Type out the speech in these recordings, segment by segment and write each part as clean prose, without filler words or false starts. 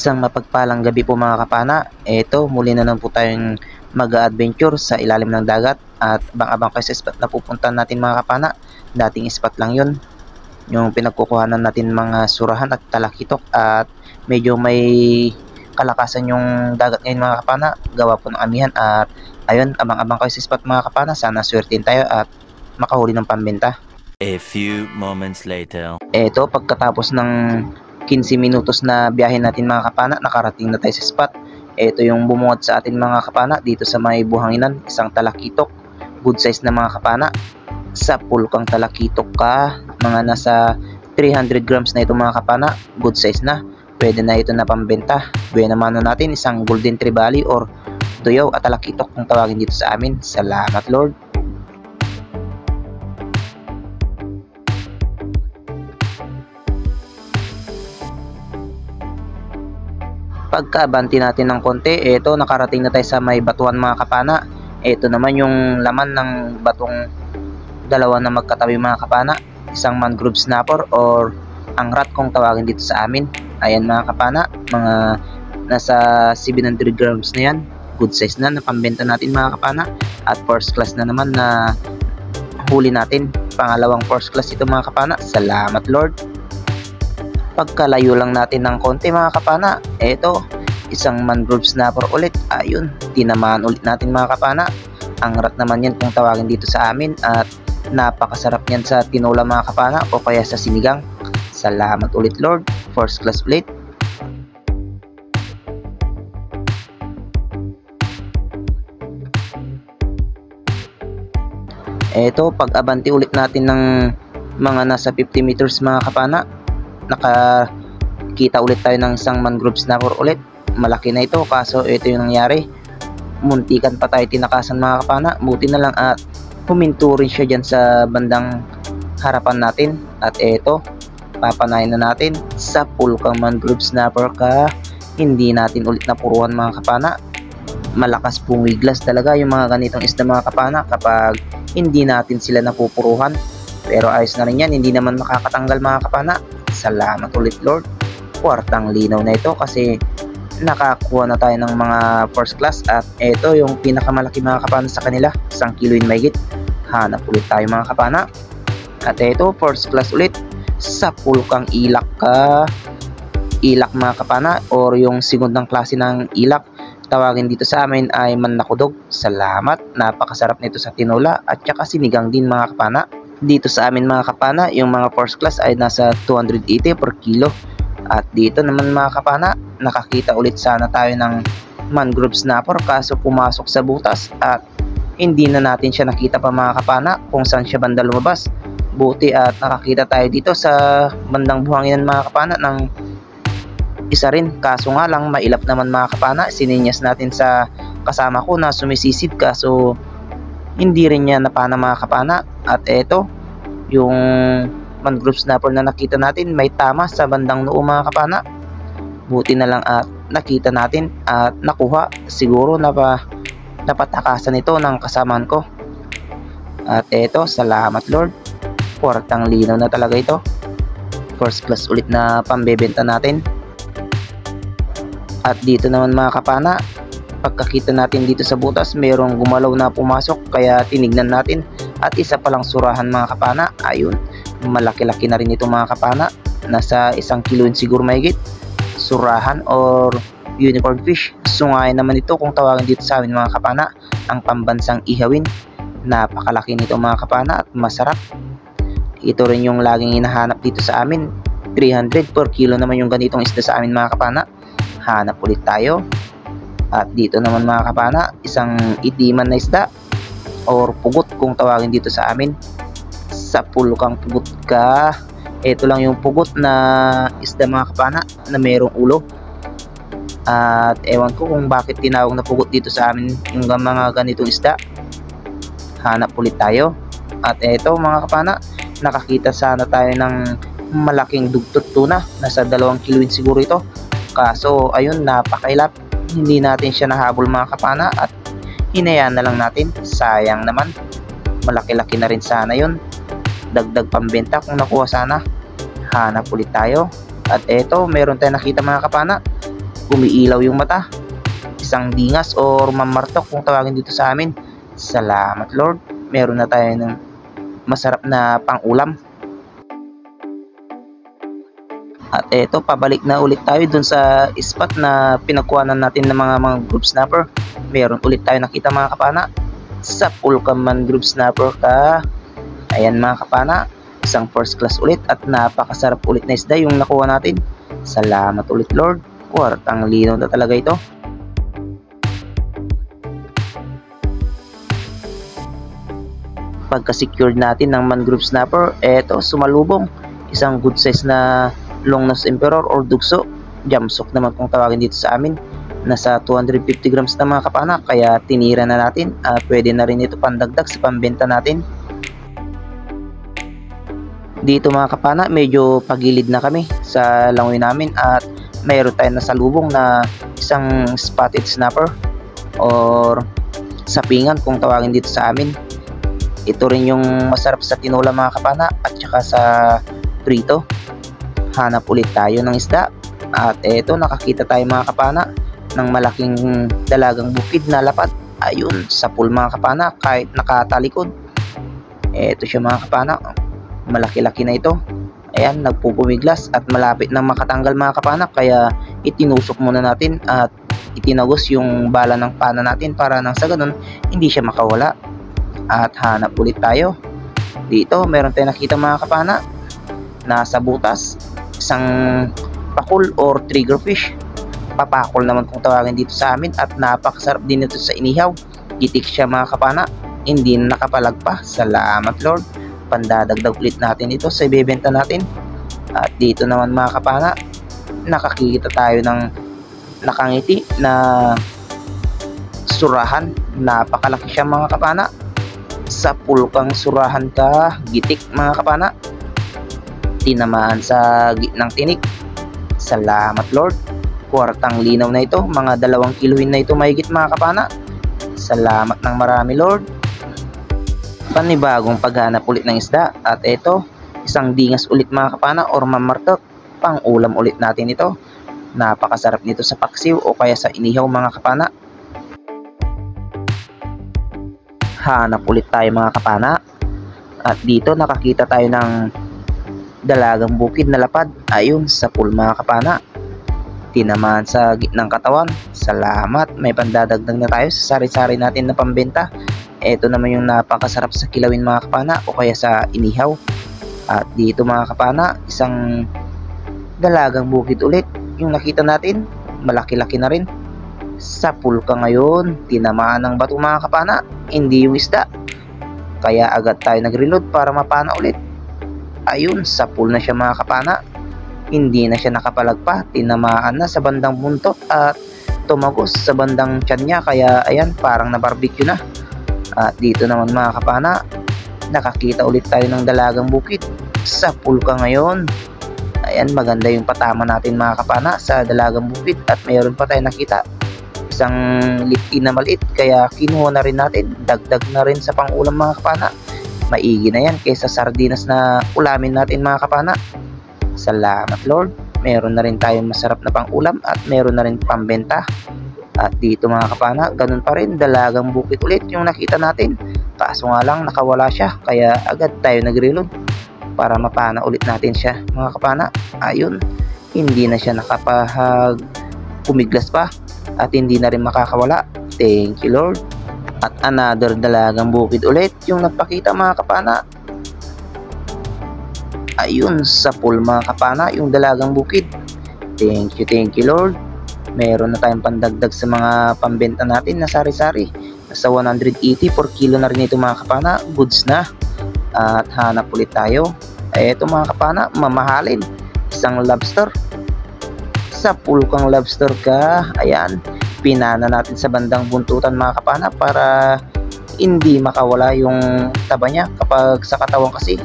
Isang mapagpalang gabi po mga kapana. Eto, muli na naman po tayong mag-adventure sa ilalim ng dagat at abang-abang kayo sa spot na pupuntahan natin mga kapana. Dating spot lang yun, yung pinagkukuhanan natin mga surahan at talakitok, at medyo may kalakasan yung dagat ngayon mga kapana, gawa po ng amihan. At ayun, abang-abang kayo sa spot mga kapana. Sana swertin tayo at makahuli ng pambenta. A few moments later. Eto, pagkatapos ng 15 minutos na biyahe natin mga kapana, nakarating na tayo sa spot. Ito yung bumuhat sa atin mga kapana dito sa may buhanginan, isang talakitok, good size na mga kapana. Sa pulkang talakitok ka, mga nasa 300 grams na ito mga kapana, good size na, pwede na ito na pambenta. Buena mano natin, isang golden trevally or tuyaw at talakitok kung tawagin dito sa amin. Salamat Lord. Pagkabanti natin ng konti, eto nakarating na tayo sa may batuan mga kapana. Eto naman yung laman ng batong dalawa na magkatabi mga kapana, isang mangrove snapper or angrat kung tawagin dito sa amin. Ayan mga kapana, mga nasa 700 grams na yan, good size na, napambenta natin mga kapana. At first class na naman na huli natin, pangalawang first class ito mga kapana. Salamat Lord. Pagkalayo lang natin ng konti mga kapana, eto isang mangrove snapper ulit. Ayun, tinamaan ulit natin mga kapana. Angrat naman yan kung tawagin dito sa amin, at napakasarap yan sa tinola mga kapana o kaya sa sinigang. Salamat ulit Lord, first class ulit. Eto, pag-abanti ulit natin ng mga nasa 50 meters mga kapana, nakakita ulit tayo ng isang mangrove snapper ulit. Malaki na ito, kaso ito yung nangyari, muntikan pa tayo tinakasan mga kapana. Buti na lang at huminto rin siya dyan sa bandang harapan natin. At ito, papanayin na natin sa pulkang mangrove snapper ka. Hindi natin ulit napuruhan mga kapana. Malakas pumiglas talaga yung mga ganitong isda mga kapana kapag hindi natin sila napupuruhan. Pero ayos na rin yan, hindi naman makakatanggal mga kapana. Salamat ulit Lord. Kwartang linaw na ito kasi nakakuha na tayo ng mga first class. At ito yung pinakamalaki mga kapana sa kanila, 1 kilo in mahigit. Hanap ulit tayo mga kapana. At ito, first class ulit sa pulkang ilak ka. Ilak mga kapana, or yung segundang klase ng ilak, tawagin dito sa amin ay manakudog. Salamat, napakasarap nito sa tinola at saka sinigang din mga kapana. Dito sa amin mga kapana, yung mga first class ay nasa 280 per kilo. At dito naman mga kapana, nakakita ulit sana tayo ng mangrove snapper, kaso pumasok sa butas at hindi na natin siya nakita pa mga kapana kung saan siya banda lumabas. Buti at nakakita tayo dito sa bandang buhanginan mga kapana ng isa rin, kaso nga lang mailap naman mga kapana. Sininyas natin sa kasama ko na sumisisid, kaso hindi rin niya napana mga kapana. At eto, yung mangrove snapper na nakita natin may tama sa bandang noo mga kapana. Buti na lang at nakita natin at nakuha. Siguro napatakasan ito ng kasamaan ko. At eto, salamat Lord, kwartang linaw na talaga ito. First class ulit na pambebenta natin. At dito naman mga kapana, pagkakita natin dito sa butas, mayroong gumalaw na pumasok, kaya tinignan natin at isa palang surahan mga kapana. Ayun, malaki-laki na rin ito mga kapana, nasa 1 kilo siguro mahigit. Surahan or unicorn fish, sungayan naman ito kung tawagin dito sa amin mga kapana, ang pambansang ihawin. Napakalaki nito mga kapana at masarap. Ito rin yung laging hinahanap dito sa amin. 300 per kilo naman yung ganitong isda sa amin mga kapana. Hanap ulit tayo. At dito naman mga kapana, isang itiman na isda or pugot kung tawagin dito sa amin. Sa pulkang pugot ka. Ito lang yung pugot na isda mga kapana na mayroong ulo. At ewan ko kung bakit tinawag na pugot dito sa amin yung mga ganitong isda. Hanap ulit tayo. At eto mga kapana, nakakita sana tayo ng malaking dugtot tuna. Nasa 2 kilo siguro ito. Kaso ayun, napakailap. Hindi natin siya nahabol mga kapana at hinayaan na lang natin. Sayang naman, malaki-laki na rin sana yun. Dagdag pambenta kung nakuha sana. Hanap ulit tayo. At eto, meron tayong nakita mga kapana. umiilaw yung mata. Isang dingas or mamartok kung tawagin dito sa amin. Salamat Lord, meron na tayo ng masarap na pang-ulam. At eto, pabalik na ulit tayo dun sa spot na pinagkuhanan natin ng mga group snapper. Meron ulit tayo nakita mga kapana. Sa Pulcam Mangrove Snapper ka. Ayan mga kapana, isang first class ulit at napakasarap ulit na isda yung nakuha natin. Salamat ulit Lord, kwartang linaw na talaga ito. Pagka-secured natin ng mangrove snapper, eto sumalubong. Isang good size na long nose emperor or dugso. Jamsok naman kung tawagin dito sa amin. Nasa 250 grams na mga kapana, kaya tinira na natin. Pwede na rin ito pandagdag sa pambenta natin. Dito mga kapana, medyo pagilid na kami sa langoy namin at mayroon tayong nasalubong na isang spotted snapper or sapingan kung tawagin dito sa amin. Ito rin yung masarap sa tinola mga kapana at saka sa prito. Hanap ulit tayo ng isda at eto, nakakita tayo mga kapana ng malaking dalagang bukid na lapad. Ayun, sa pool mga kapana kahit nakatalikod. Eto siya mga kapana, malaki-laki na ito. Ayan, nagpupumiglas at malapit na makatanggal mga kapana, kaya itinusok muna natin at itinagos yung bala ng pana natin para nang sa ganun hindi siya makawala. At hanap ulit tayo. Dito meron tayong nakita mga kapana, nasa butas, isang pakul or triggerfish. Papakol naman kung tawagin dito sa amin at napakasarap din ito sa inihaw. Gitik siya mga kapana, hindi na nakapalagpa. Salamat Lord, pandadagdag ulit natin ito sa ibebenta natin. At dito naman mga kapana, nakakita tayo ng nakangiti na surahan. Napakalaki siya mga kapana. Sa pulkang surahan ka, gitik mga kapana, tinamaan sa gitnang tinik. Salamat Lord, kwartang linaw na ito. Mga 2 kiluhin na ito mahigit mga kapana. Salamat ng marami Lord. Panibagong paghanap ulit ng isda at ito, isang dingas ulit mga kapana or mamartot. Pang ulam ulit natin ito. Napakasarap nito sa paksiw o kaya sa inihaw mga kapana. Hanap ulit tayo mga kapana at dito nakakita tayo ng dalagang bukid na lapad. Ayun, sa pool mga kapana, tinamaan sa gitnang katawan. Salamat, may pandadagdag na tayo sa sari-sari natin na pambenta. Ito naman yung napakasarap sa kilawin mga kapana o kaya sa inihaw. At dito mga kapana, isang dalagang bukid ulit yung nakita natin, malaki-laki na rin. Sa pool ka ngayon, tinamaan ng bato mga kapana, hindi yung isda, kaya agad tayo nag-reload para mapana ulit. Ayun, sa pool na siya mga kapana, hindi na siya nakapalagpa, tinamaan na sa bandang buntot at tumagos sa bandang tiyan niya, kaya ayan, parang na-barbecue na. At dito naman mga kapana, nakakita ulit tayo ng dalagang bukid. Sa pool ka ngayon, ayan, maganda yung patama natin mga kapana sa dalagang bukid at mayroon pa tayo nakita isang litin na maliit, kaya kinuha na rin natin, dagdag na rin sa pang-ulam mga kapana. Maigi na yan kaysa sardinas na ulamin natin mga kapana. Salamat Lord, meron na rin tayong masarap na pang-ulam at meron na rin pambenta. At dito mga kapana, ganun pa rin, dalagang bukid ulit yung nakita natin, kaso nga lang nakawala siya, kaya agad tayo nag-reload para mapana ulit natin siya mga kapana. Ayun, hindi na siya kumiglas pa at hindi na rin makakawala. Thank you Lord. At another dalagang bukid ulit yung nagpakita mga kapana. Ayun, sa pool mga kapana, yung dalagang bukid. Thank you Lord. Meron na tayong pandagdag sa mga pambenta natin na sari-sari. Nasa 180 per kilo na rin ito mga kapana, goods na. At hanap ulit tayo. Eto mga kapana, mamahalin, isang lobster. Sa pool kang lobster ka, ayan, pinana natin sa bandang buntutan mga kapana para hindi makawala yung taba niya. Kapag sa katawan kasi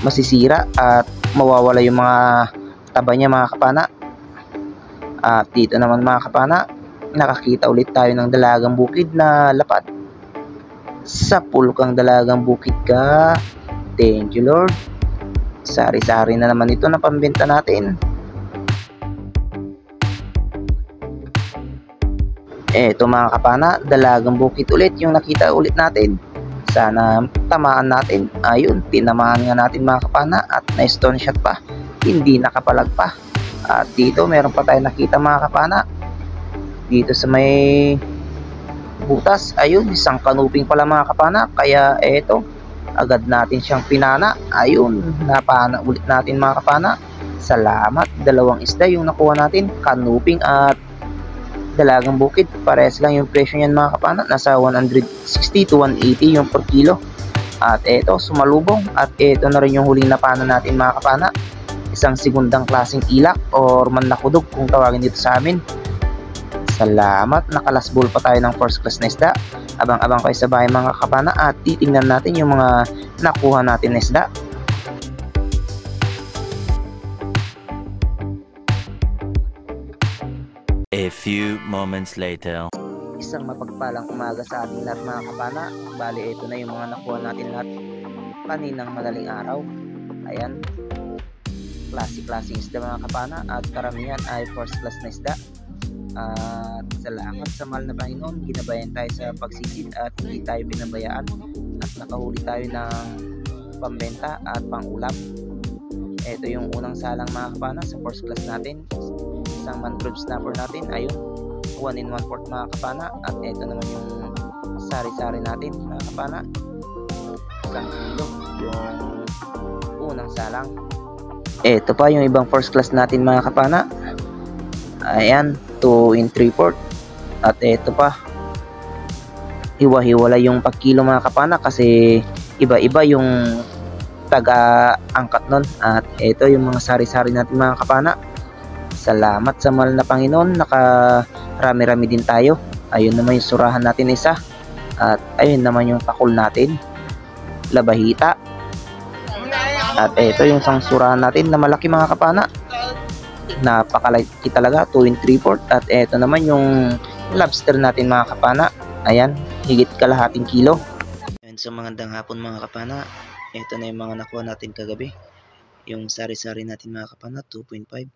masisira at mawawala yung mga taba niya mga kapana. At dito naman mga kapana, nakakita ulit tayo ng dalagang bukid na lapad. Sa pool kang dalagang bukid ka, thank you Lord. Sari-sari na naman ito na pambenta natin. Eto mga kapana, dalagang bukid ulit yung nakita ulit natin. Sana tamaan natin. Ayun, tinamaan nga natin mga kapana at na-stone shot pa. Hindi nakapalag pa. At dito meron pa tayo nakita mga kapana. Dito sa may butas, ayun, isang kanuping pala mga kapana. Kaya eto, agad natin siyang pinana. Ayun, napana ulit natin mga kapana. Salamat, dalawang isda yung nakuha natin, kanuping at dalagang bukid. Parehas lang yung presyo niyan mga kapana, nasa 160 to 180 yung per kilo. At eto, sumalubong. At eto na rin yung huling napana natin mga kapana, isang segundang klaseng ilak or manlakudog kung tawagin dito sa amin. Salamat, nakalasbol pa tayo ng first class na isda. Abang-abang kayo sa bahay mga kapana at titingnan natin yung mga nakuha natin na isda. A few moments later. Isang mapagpalang umaga sa ating lahat mga kapana. Bali, ito na yung mga nakuha natin lahat kaninang madaling araw. Ayan, klase-klase isda mga kapana at karamihan ay first class na isda. At salamat sa mahal na Panginoon, ginabayan tayo sa pagsisid at hindi tayo pinabayaan at nakahuli tayo ng pambenta at pangulam. Ito yung unang salang mga kapana sa first class natin, isang mangrove snapper natin. Ayun, 1 in 1/4 mga kapana. At ito naman yung sari-sari natin mga kapana, 1 kilo yung unang salang. Ito pa yung ibang first class natin mga kapana. Ayan, 2 in 3/4. At ito pa, hiwa-hiwala yung pagkilo mga kapana kasi iba-iba yung taga-angkat nun. At ito yung mga sari-sari natin mga kapana. Salamat sa mahal na Panginoon, nakarami-rami din tayo. Ayun naman yung surahan natin isa. At ayun naman yung pakul natin, labahita. At ito yung isang surahan natin na malaki mga kapana, napakalaki talaga, 2 in 3/4. At ito naman yung lobster natin mga kapana. Ayan, higit kalahating kilo. Ayun, sa magandang hapon mga kapana. Ito na yung mga nakuha natin kagabi. Yung sari-sari natin mga kapana, 2.5.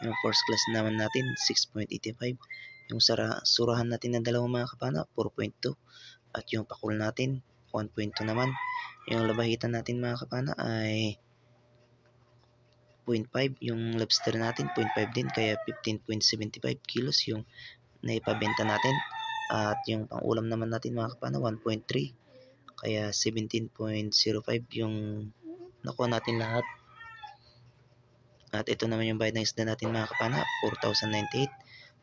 Yung first class naman natin, 6.85. Yung surahan natin na dalawa mga kapana, 4.2. At yung pakul natin, 1.2 naman. Yung labahitan natin mga kapana ay 0.5. Yung lobster natin 0.5 din, kaya 15.75 kilos yung naipabenta natin. At yung pangulam naman natin mga kapana, 1.3, kaya 17.05 yung nakuha natin lahat. At ito naman yung bayad ng isda natin mga kapana, 4,098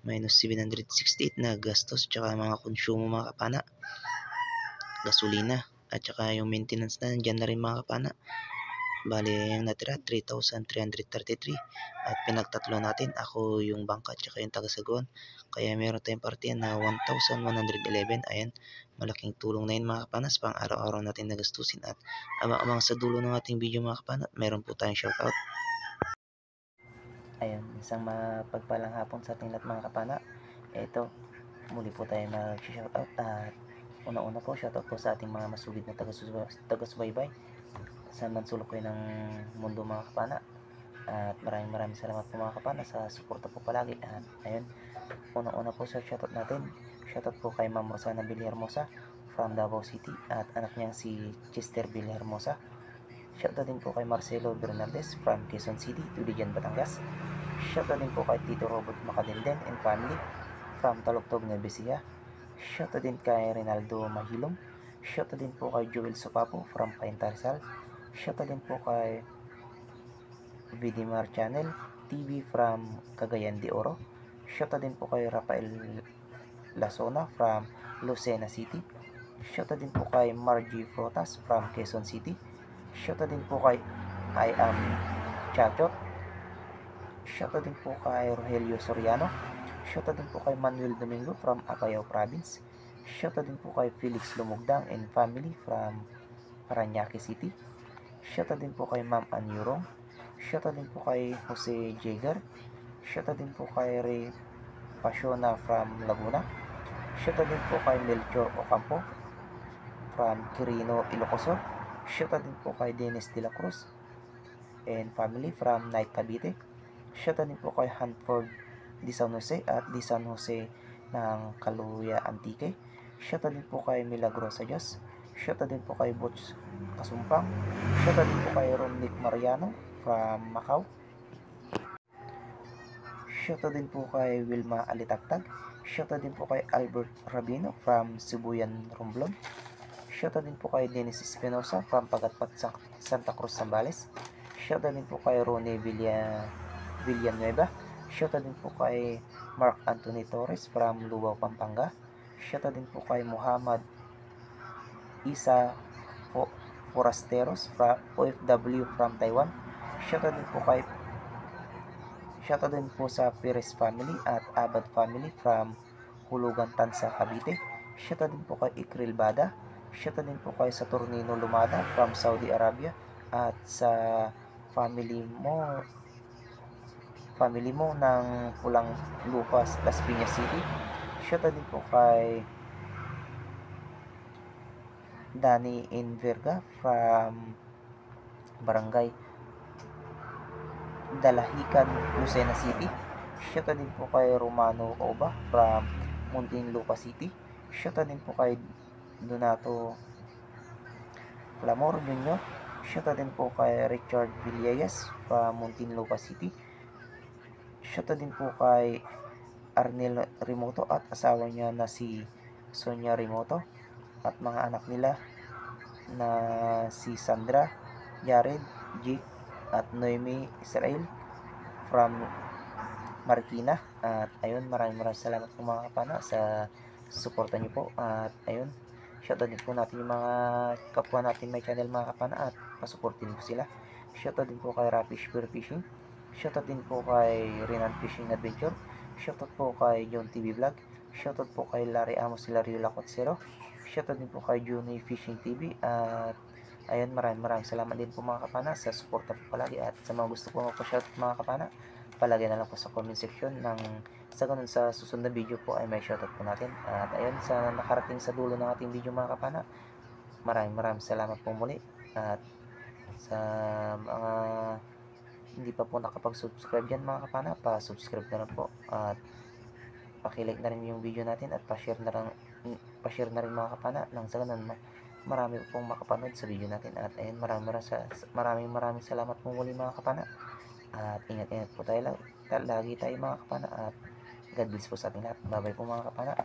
minus 768 na gastos tsaka mga konsumo mga kapana, gasolina at tsaka yung maintenance na dyan na rin mga kapana. Bali yung natira 3,333 at pinagtatlo natin, ako yung bangka at tsaka yung taga-saguan, kaya meron tayong partiyan na 1,111. Ayan, malaking tulong na yun mga kapana sa pang araw-araw natin na gastusin. At abang-abang sa dulo ng ating video mga kapana, meron po tayong shoutout. Ayun, isang mapagpalang hapon sa ating lahat mga kapana. Ito, muli po tayo mag-shoutout. At una-una po, shoutout po sa ating mga masugid na taga-subaybay sa mansulok kayo ng mundo mga kapana. At maraming salamat po mga kapana sa suporta po palagi. At ayun, una-una po sa shoutout natin, shoutout po kay Ma'am Rosana Villarmosa from Davao City at anak niyang si Chester Villarmosa. Shoutout din po kay Marcelo Bernaldez from Quezon City, Tuligan, Batangas. Shoutout din po kay Tito Robert Macadenden and family from Talugtog, Nueva Ecija. Shoutout din kay Rinaldo Mahilom. Shoutout din po kay Joel Sopapo from Cainta, Rizal. Shoutout din po kay Vidimar Channel TV from Cagayan de Oro. Shoutout din po kay Rafael Lasona from Lucena City. Shoutout din po kay Margie Frotas from Quezon City. Shoutout din po kay I Am Chachot. Shoutout din po kay Rogelio Soriano. Shoutout din po kay Manuel Domingo from Apayao Province. Shoutout din po kay Felix Lumugdang and family from Parañaque City. Shoutout din po kay Ma'am Anyurong. Shoutout din po kay Jose Jager. Shoutout din po kay Ray Pasiona from Laguna. Shoutout din po kay Melchor Ocampo from Quirino, Ilocosur. Shoutout din po kay Dennis De La Cruz and family from Night, Cavite. Shoutout din po kay Hanford Di San Jose at Di San Jose ng Kaluya Antique. Shoutout din po kay Milagrosa Diyos. Shoutout din po kay Butch Kasumpang. Shoutout din po kay Ronnick Mariano from Macau. Shoutout din po kay Wilma Alitagtag. Shoutout din po kay Albert Rabino from Sibuyan, Romblon. Shoutout din po kay Dennis Espinosa from Pagatpat, Santa Cruz, Zambales. Shoutout din po kay Ronnie Villanueva. Shoutout din po kay Mark Anthony Torres from Lubao, Pampanga. Shoutout din po kay Muhammad Isa Forasteros from OFW from Taiwan. Shoutout din po sa Perez family at Abad family from Hulugan, Tansa, Cavite. Shoutout din po kay Ikril Bada. Shoutout din po kay Saturnino Lumada from Saudi Arabia at sa family mo ng Pulang Lupas, Las Piñas City. Shoutout din po kay Danny Inverga from Barangay Dalahican, Lucena City. Shoutout din po kay Romano Oba from Muntinlupa City. Shoutout din po kay Donato Flamor Jr. Shoutout din po kay Richard Villegas from Muntinlupa City. Shoutout din po kay Arnel Remoto at asawa niya na si Sonia Remoto at mga anak nila na si Sandra, Jared, Jake at Noemi Israel from Marikina. At ayun, maraming salamat po mga kapana sa suporta niyo po. At ayun, shoutout din po natin yung mga kapwa natin may channel mga kapana at pasuportin po sila. Shoutout din po kay Rapish Spear Fishing. Shoutout din po kay Renan Fishing Adventure. Shoutout po kay John TV Vlog. Shoutout po kay Larry Amos Hilario Lacotsero. Shoutout din po kay Juni Fishing TV. At ayun, maraming salamat din po mga kapana sa suporta po palagi. At sa mga gusto po magpa-shoutout mga kapana, palagay na lang po sa comment section ng sa ganun sa susunod na video po ay may shoutout po natin. At ayun, sa nakarating sa dulo ng ating video mga kapana, maraming salamat po muli. At sa mga hindi pa po nakapag-subscribe dyan mga kapana, pa-subscribe na lang po at pakilike na rin yung video natin at pa-share na rin mga kapana nang sa ganun marami pong makapanood sa video natin. At ayun, maraming salamat po muli mga kapana at ingat po tayo lagi tayo mga kapana at God bless po sa ating lahat. Bye bye po mga kapana.